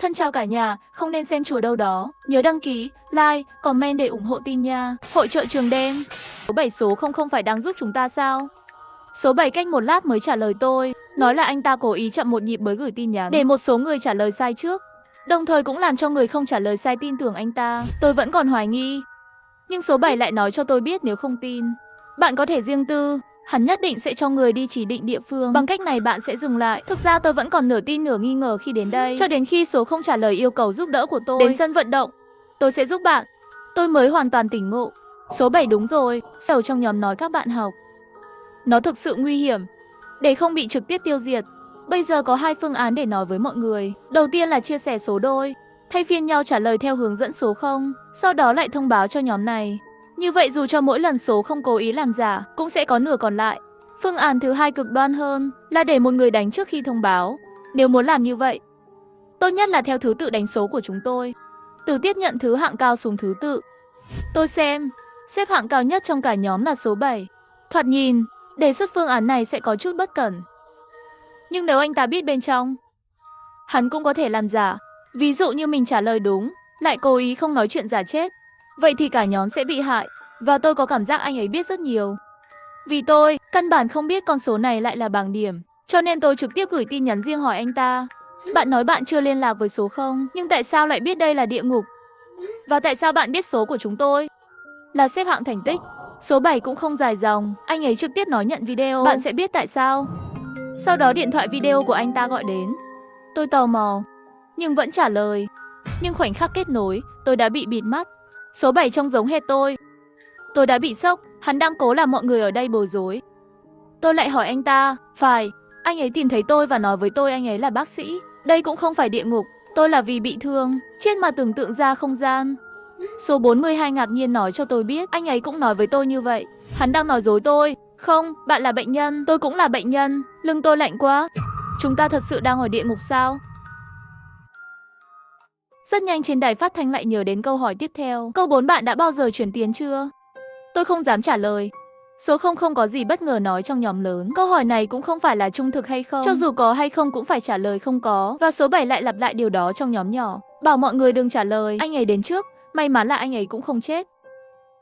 Thân chào cả nhà, không nên xem chùa đâu đó. Nhớ đăng ký, like, comment để ủng hộ team nha. Hội chợ Trường Đêm. Số 7 số không phải đang giúp chúng ta sao? Số 7 cách một lát mới trả lời tôi, nói là anh ta cố ý chậm một nhịp mới gửi tin nhắn, để một số người trả lời sai trước. Đồng thời cũng làm cho người không trả lời sai tin tưởng anh ta. Tôi vẫn còn hoài nghi. Nhưng số 7 lại nói cho tôi biết nếu không tin, bạn có thể riêng tư. Hắn nhất định sẽ cho người đi chỉ định địa phương. Bằng cách này bạn sẽ dừng lại. Thực ra tôi vẫn còn nửa tin nửa nghi ngờ khi đến đây. Cho đến khi số không trả lời yêu cầu giúp đỡ của tôi. Đến sân vận động, tôi sẽ giúp bạn. Tôi mới hoàn toàn tỉnh ngộ. Số 7 đúng rồi. Sầu trong nhóm nói các bạn học. Nó thực sự nguy hiểm. Để không bị trực tiếp tiêu diệt, bây giờ có hai phương án để nói với mọi người. Đầu tiên là chia sẻ số đôi, thay phiên nhau trả lời theo hướng dẫn số 0. Sau đó lại thông báo cho nhóm này. Như vậy dù cho mỗi lần số không cố ý làm giả, cũng sẽ có nửa còn lại. Phương án thứ hai cực đoan hơn là để một người đánh trước khi thông báo. Nếu muốn làm như vậy, tốt nhất là theo thứ tự đánh số của chúng tôi, từ tiếp nhận thứ hạng cao xuống thứ tự. Tôi xem, xếp hạng cao nhất trong cả nhóm là số 7. Thoạt nhìn, đề xuất phương án này sẽ có chút bất cẩn. Nhưng nếu anh ta biết bên trong, hắn cũng có thể làm giả. Ví dụ như mình trả lời đúng, lại cố ý không nói chuyện giả chết. Vậy thì cả nhóm sẽ bị hại. Và tôi có cảm giác anh ấy biết rất nhiều. Vì tôi, căn bản không biết con số này lại là bảng điểm. Cho nên tôi trực tiếp gửi tin nhắn riêng hỏi anh ta. Bạn nói bạn chưa liên lạc với số 0, nhưng tại sao lại biết đây là địa ngục? Và tại sao bạn biết số của chúng tôi là xếp hạng thành tích? Số 7 cũng không dài dòng, anh ấy trực tiếp nói nhận video. Bạn sẽ biết tại sao. Sau đó điện thoại video của anh ta gọi đến. Tôi tò mò, nhưng vẫn trả lời. Nhưng khoảnh khắc kết nối, tôi đã bị bịt mắt. Số 7 trông giống hệt tôi. Tôi đã bị sốc, hắn đang cố làm mọi người ở đây bối rối. Tôi lại hỏi anh ta, phải, anh ấy tìm thấy tôi và nói với tôi anh ấy là bác sĩ. Đây cũng không phải địa ngục, tôi là vì bị thương, chết mà tưởng tượng ra không gian. Số 42 ngạc nhiên nói cho tôi biết, anh ấy cũng nói với tôi như vậy. Hắn đang nói dối tôi. Không, bạn là bệnh nhân, tôi cũng là bệnh nhân. Lưng tôi lạnh quá. Chúng ta thật sự đang ở địa ngục sao? Rất nhanh trên đài phát thanh lại nhớ đến câu hỏi tiếp theo. Câu 4 bạn đã bao giờ chuyển tiền chưa? Tôi không dám trả lời. Số 0 không có gì bất ngờ nói trong nhóm lớn. Câu hỏi này cũng không phải là trung thực hay không. Cho dù có hay không cũng phải trả lời không có. Và số 7 lại lặp lại điều đó trong nhóm nhỏ. Bảo mọi người đừng trả lời. Anh ấy đến trước. May mắn là anh ấy cũng không chết.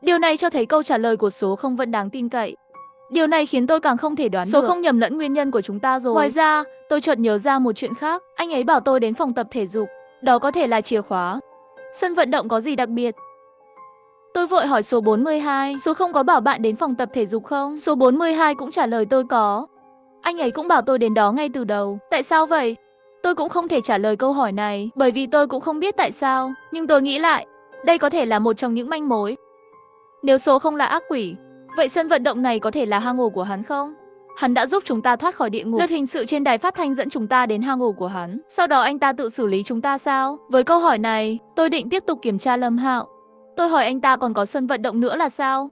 Điều này cho thấy câu trả lời của số 0 vẫn đáng tin cậy. Điều này khiến tôi càng không thể đoán được. Số 0 nhầm lẫn nguyên nhân của chúng ta rồi. Ngoài ra, tôi chợt nhớ ra một chuyện khác. Anh ấy bảo tôi đến phòng tập thể dục. Đó có thể là chìa khóa. Sân vận động có gì đặc biệt? Tôi vội hỏi số 42, số 0 có bảo bạn đến phòng tập thể dục không? Số 42 cũng trả lời tôi có. Anh ấy cũng bảo tôi đến đó ngay từ đầu. Tại sao vậy? Tôi cũng không thể trả lời câu hỏi này, bởi vì tôi cũng không biết tại sao. Nhưng tôi nghĩ lại, đây có thể là một trong những manh mối. Nếu số 0 là ác quỷ, vậy sân vận động này có thể là hang ổ của hắn không? Hắn đã giúp chúng ta thoát khỏi địa ngục. Luật hình sự trên đài phát thanh dẫn chúng ta đến hang ổ của hắn. Sau đó anh ta tự xử lý chúng ta sao? Với câu hỏi này, tôi định tiếp tục kiểm tra Lâm Hạo. Tôi hỏi anh ta còn có sân vận động nữa là sao?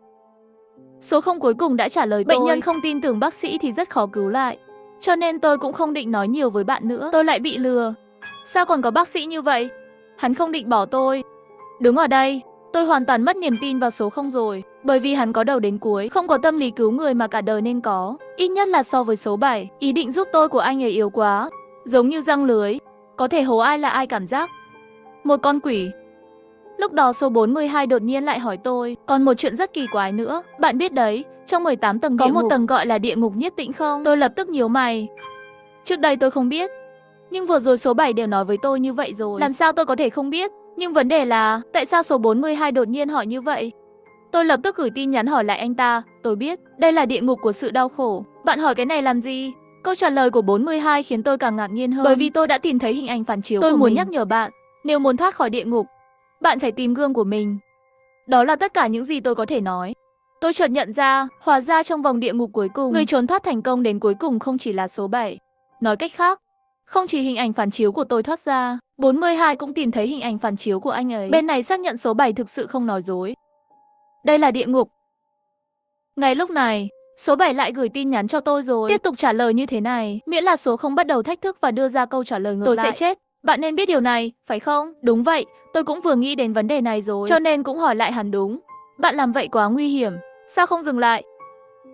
Số 0 cuối cùng đã trả lời tôi. Bệnh nhân không tin tưởng bác sĩ thì rất khó cứu lại. Cho nên tôi cũng không định nói nhiều với bạn nữa. Tôi lại bị lừa. Sao còn có bác sĩ như vậy? Hắn không định bỏ tôi. Đứng ở đây, tôi hoàn toàn mất niềm tin vào số 0 rồi. Bởi vì hắn có đầu đến cuối, không có tâm lý cứu người mà cả đời nên có. Ít nhất là so với số 7, ý định giúp tôi của anh ấy yếu quá. Giống như răng lưới, có thể hố ai là ai cảm giác. Một con quỷ. Lúc đó số 42 đột nhiên lại hỏi tôi, còn một chuyện rất kỳ quái nữa. Bạn biết đấy, trong 18 tầng có một tầng gọi là địa ngục Nhiết Tĩnh không? Tôi lập tức nhíu mày. Trước đây tôi không biết. Nhưng vừa rồi số 7 đều nói với tôi như vậy rồi. Làm sao tôi có thể không biết? Nhưng vấn đề là, tại sao số 42 đột nhiên hỏi như vậy? Tôi lập tức gửi tin nhắn hỏi lại anh ta. Tôi biết, đây là địa ngục của sự đau khổ. Bạn hỏi cái này làm gì? Câu trả lời của 42 khiến tôi càng ngạc nhiên hơn. Bởi vì tôi đã tìm thấy hình ảnh phản chiếu của mình. Tôi muốn nhắc nhở bạn, nếu muốn thoát khỏi địa ngục, bạn phải tìm gương của mình. Đó là tất cả những gì tôi có thể nói. Tôi chợt nhận ra, hóa ra trong vòng địa ngục cuối cùng, người trốn thoát thành công đến cuối cùng không chỉ là số 7. Nói cách khác, không chỉ hình ảnh phản chiếu của tôi thoát ra, 42 cũng tìm thấy hình ảnh phản chiếu của anh ấy. Bên này xác nhận số 7 thực sự không nói dối. Đây là địa ngục. Ngay lúc này, số 7 lại gửi tin nhắn cho tôi rồi. Tiếp tục trả lời như thế này, miễn là số 0 bắt đầu thách thức và đưa ra câu trả lời ngược lại, tôi sẽ chết. Bạn nên biết điều này, phải không? Đúng vậy, tôi cũng vừa nghĩ đến vấn đề này rồi. Cho nên cũng hỏi lại hắn đúng. Bạn làm vậy quá nguy hiểm, sao không dừng lại?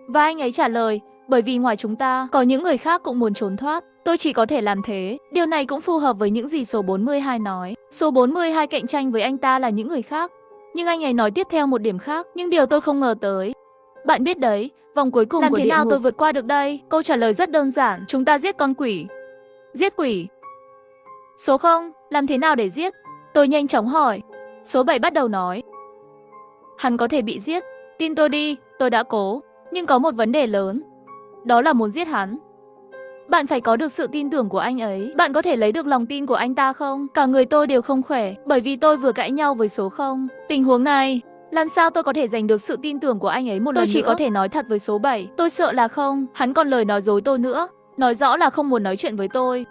Và anh ấy trả lời, bởi vì ngoài chúng ta, có những người khác cũng muốn trốn thoát. Tôi chỉ có thể làm thế. Điều này cũng phù hợp với những gì số 42 nói. Số 42 cạnh tranh với anh ta là những người khác. Nhưng anh ấy nói tiếp theo một điểm khác, nhưng điều tôi không ngờ tới. Bạn biết đấy, vòng cuối cùng của địa ngục. Làm thế nào tôi vượt qua được đây? Câu trả lời rất đơn giản, chúng ta giết con quỷ. Giết quỷ. Số 0, làm thế nào để giết? Tôi nhanh chóng hỏi. Số 7 bắt đầu nói. Hắn có thể bị giết. Tin tôi đi, tôi đã cố. Nhưng có một vấn đề lớn. Đó là muốn giết hắn. Bạn phải có được sự tin tưởng của anh ấy. Bạn có thể lấy được lòng tin của anh ta không? Cả người tôi đều không khỏe, bởi vì tôi vừa cãi nhau với số 0. Tình huống này, làm sao tôi có thể giành được sự tin tưởng của anh ấy một lần nữa? Tôi chỉ có thể nói thật với số 7. Tôi sợ là không. Hắn còn lời nói dối tôi nữa. Nói rõ là không muốn nói chuyện với tôi.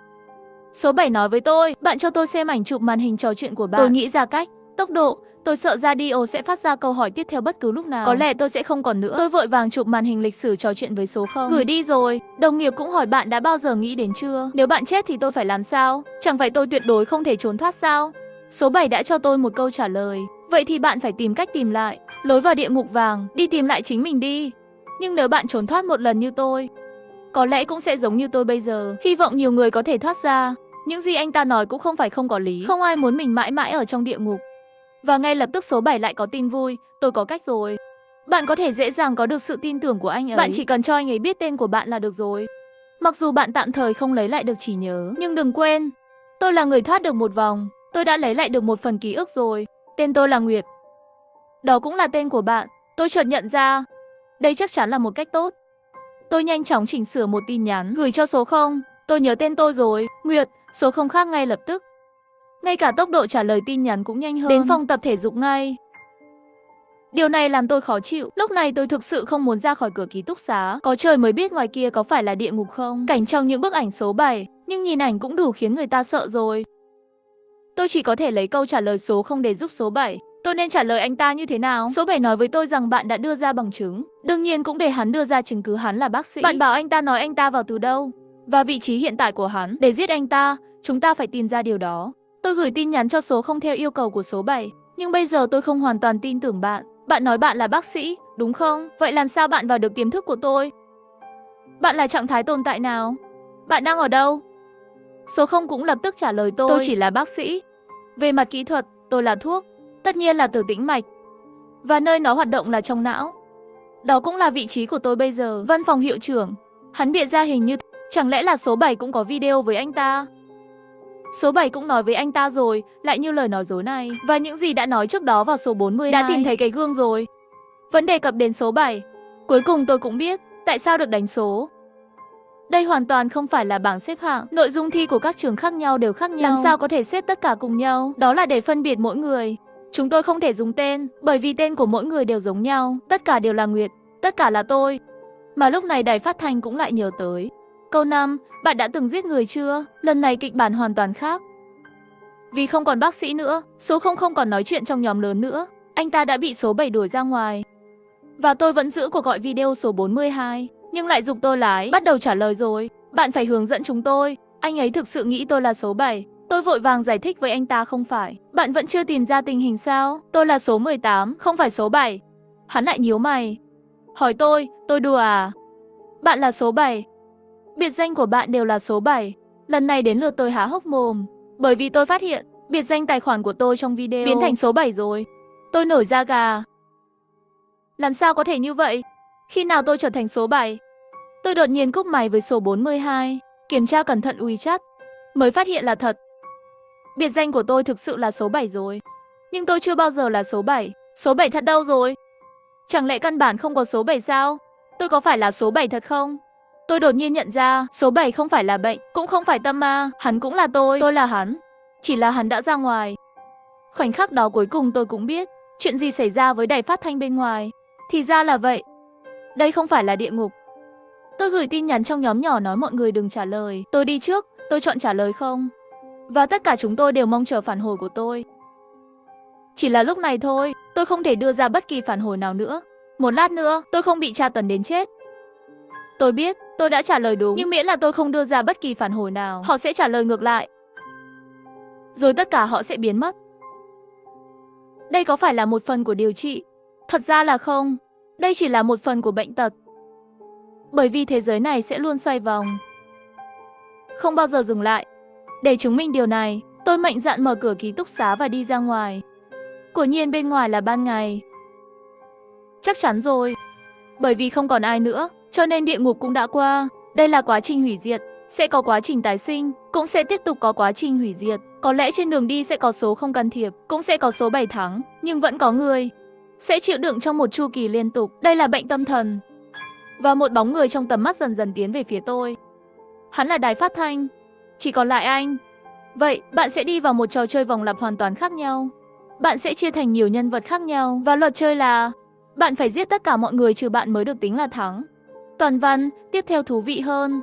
Số 7 nói với tôi, bạn cho tôi xem ảnh chụp màn hình trò chuyện của bạn. Tôi nghĩ ra cách. Tốc độ. Tôi sợ radio sẽ phát ra câu hỏi tiếp theo bất cứ lúc nào. Có lẽ tôi sẽ không còn nữa. Tôi vội vàng chụp màn hình lịch sử trò chuyện với số 0. Gửi đi rồi. Đồng nghiệp cũng hỏi bạn đã bao giờ nghĩ đến chưa? Nếu bạn chết thì tôi phải làm sao? Chẳng phải tôi tuyệt đối không thể trốn thoát sao? Số 7 đã cho tôi một câu trả lời. Vậy thì bạn phải tìm cách tìm lại lối vào địa ngục vàng, đi tìm lại chính mình đi. Nhưng nếu bạn trốn thoát một lần như tôi, có lẽ cũng sẽ giống như tôi bây giờ. Hy vọng nhiều người có thể thoát ra. Những gì anh ta nói cũng không phải không có lý. Không ai muốn mình mãi mãi ở trong địa ngục. Và ngay lập tức số 7 lại có tin vui. Tôi có cách rồi. Bạn có thể dễ dàng có được sự tin tưởng của anh ấy. Bạn chỉ cần cho anh ấy biết tên của bạn là được rồi. Mặc dù bạn tạm thời không lấy lại được trí nhớ, nhưng đừng quên, tôi là người thoát được một vòng. Tôi đã lấy lại được một phần ký ức rồi. Tên tôi là Nguyệt. Đó cũng là tên của bạn. Tôi chợt nhận ra, đây chắc chắn là một cách tốt. Tôi nhanh chóng chỉnh sửa một tin nhắn gửi cho số 0. Tôi nhớ tên tôi rồi, Nguyệt. Số 0 khác ngay lập tức. Ngay cả tốc độ trả lời tin nhắn cũng nhanh hơn. Đến phòng tập thể dục ngay. Điều này làm tôi khó chịu. Lúc này tôi thực sự không muốn ra khỏi cửa ký túc xá. Có trời mới biết ngoài kia có phải là địa ngục không. Cảnh trong những bức ảnh số 7, nhưng nhìn ảnh cũng đủ khiến người ta sợ rồi. Tôi chỉ có thể lấy câu trả lời số 0 để giúp số 7. Tôi nên trả lời anh ta như thế nào? Số 7 nói với tôi rằng bạn đã đưa ra bằng chứng. Đương nhiên cũng để hắn đưa ra chứng cứ hắn là bác sĩ. Bạn bảo anh ta nói anh ta vào từ đâu? Và vị trí hiện tại của hắn. Để giết anh ta, chúng ta phải tìm ra điều đó. Tôi gửi tin nhắn cho số 0 theo yêu cầu của số 7. Nhưng bây giờ tôi không hoàn toàn tin tưởng bạn. Bạn nói bạn là bác sĩ, đúng không? Vậy làm sao bạn vào được tiềm thức của tôi? Bạn là trạng thái tồn tại nào? Bạn đang ở đâu? Số 0 cũng lập tức trả lời tôi chỉ là bác sĩ. Về mặt kỹ thuật, tôi là thuốc. Tất nhiên là từ tĩnh mạch. Và nơi nó hoạt động là trong não. Đó cũng là vị trí của tôi bây giờ. Văn phòng hiệu trưởng. Hắn bịa ra hình như chẳng lẽ là số 7 cũng có video với anh ta? Số 7 cũng nói với anh ta rồi, lại như lời nói dối này. Và những gì đã nói trước đó vào số 42. Đã tìm thấy cái gương rồi. Vẫn đề cập đến số 7. Cuối cùng tôi cũng biết tại sao được đánh số. Đây hoàn toàn không phải là bảng xếp hạng. Nội dung thi của các trường khác nhau đều khác nhau. Làm sao có thể xếp tất cả cùng nhau? Đó là để phân biệt mỗi người. Chúng tôi không thể dùng tên, bởi vì tên của mỗi người đều giống nhau. Tất cả đều là Nguyệt, tất cả là tôi. Mà lúc này đài phát thanh cũng lại nhớ tới. Câu 5, bạn đã từng giết người chưa? Lần này kịch bản hoàn toàn khác. Vì không còn bác sĩ nữa, số 0 không còn nói chuyện trong nhóm lớn nữa. Anh ta đã bị số 7 đuổi ra ngoài. Và tôi vẫn giữ cuộc gọi video số 42, nhưng lại giục tôi lái. Bắt đầu trả lời rồi. Bạn phải hướng dẫn chúng tôi. Anh ấy thực sự nghĩ tôi là số 7. Tôi vội vàng giải thích với anh ta không phải. Bạn vẫn chưa tìm ra tình hình sao? Tôi là số 18, không phải số 7. Hắn lại nhíu mày. Hỏi tôi đùa à? Bạn là số 7. Biệt danh của bạn đều là số 7. Lần này đến lượt tôi há hốc mồm. Bởi vì tôi phát hiện, biệt danh tài khoản của tôi trong video biến thành số 7 rồi. Tôi nổi da gà. Làm sao có thể như vậy? Khi nào tôi trở thành số 7? Tôi đột nhiên cúp máy với số 42. Kiểm tra cẩn thận WeChat. Mới phát hiện là thật. Biệt danh của tôi thực sự là số 7 rồi. Nhưng tôi chưa bao giờ là số 7. Số 7 thật đâu rồi? Chẳng lẽ căn bản không có số 7 sao? Tôi có phải là số 7 thật không? Tôi đột nhiên nhận ra, số 7 không phải là bệnh, cũng không phải tâm ma, hắn cũng là tôi là hắn. Chỉ là hắn đã ra ngoài. Khoảnh khắc đó cuối cùng tôi cũng biết, chuyện gì xảy ra với đài phát thanh bên ngoài. Thì ra là vậy. Đây không phải là địa ngục. Tôi gửi tin nhắn trong nhóm nhỏ nói mọi người đừng trả lời. Tôi đi trước, tôi chọn trả lời không. Và tất cả chúng tôi đều mong chờ phản hồi của tôi. Chỉ là lúc này thôi, tôi không thể đưa ra bất kỳ phản hồi nào nữa. Một lát nữa, tôi không bị tra tấn đến chết. Tôi biết, tôi đã trả lời đúng, nhưng miễn là tôi không đưa ra bất kỳ phản hồi nào, họ sẽ trả lời ngược lại. Rồi tất cả họ sẽ biến mất. Đây có phải là một phần của điều trị? Thật ra là không. Đây chỉ là một phần của bệnh tật. Bởi vì thế giới này sẽ luôn xoay vòng. không bao giờ dừng lại. Để chứng minh điều này, tôi mạnh dạn mở cửa ký túc xá và đi ra ngoài. Quả nhiên bên ngoài là ban ngày. Chắc chắn rồi. Bởi vì không còn ai nữa, cho nên địa ngục cũng đã qua. Đây là quá trình hủy diệt, sẽ có quá trình tái sinh, cũng sẽ tiếp tục có quá trình hủy diệt. Có lẽ trên đường đi sẽ có số không can thiệp, cũng sẽ có số 7 thắng, nhưng vẫn có người sẽ chịu đựng trong một chu kỳ liên tục. Đây là bệnh tâm thần. Và một bóng người trong tầm mắt dần dần tiến về phía tôi. Hắn là đài phát thanh. Chỉ còn lại anh. Vậy, bạn sẽ đi vào một trò chơi vòng lặp hoàn toàn khác nhau. Bạn sẽ chia thành nhiều nhân vật khác nhau, và luật chơi là bạn phải giết tất cả mọi người trừ bạn mới được tính là thắng. Toàn văn, tiếp theo thú vị hơn.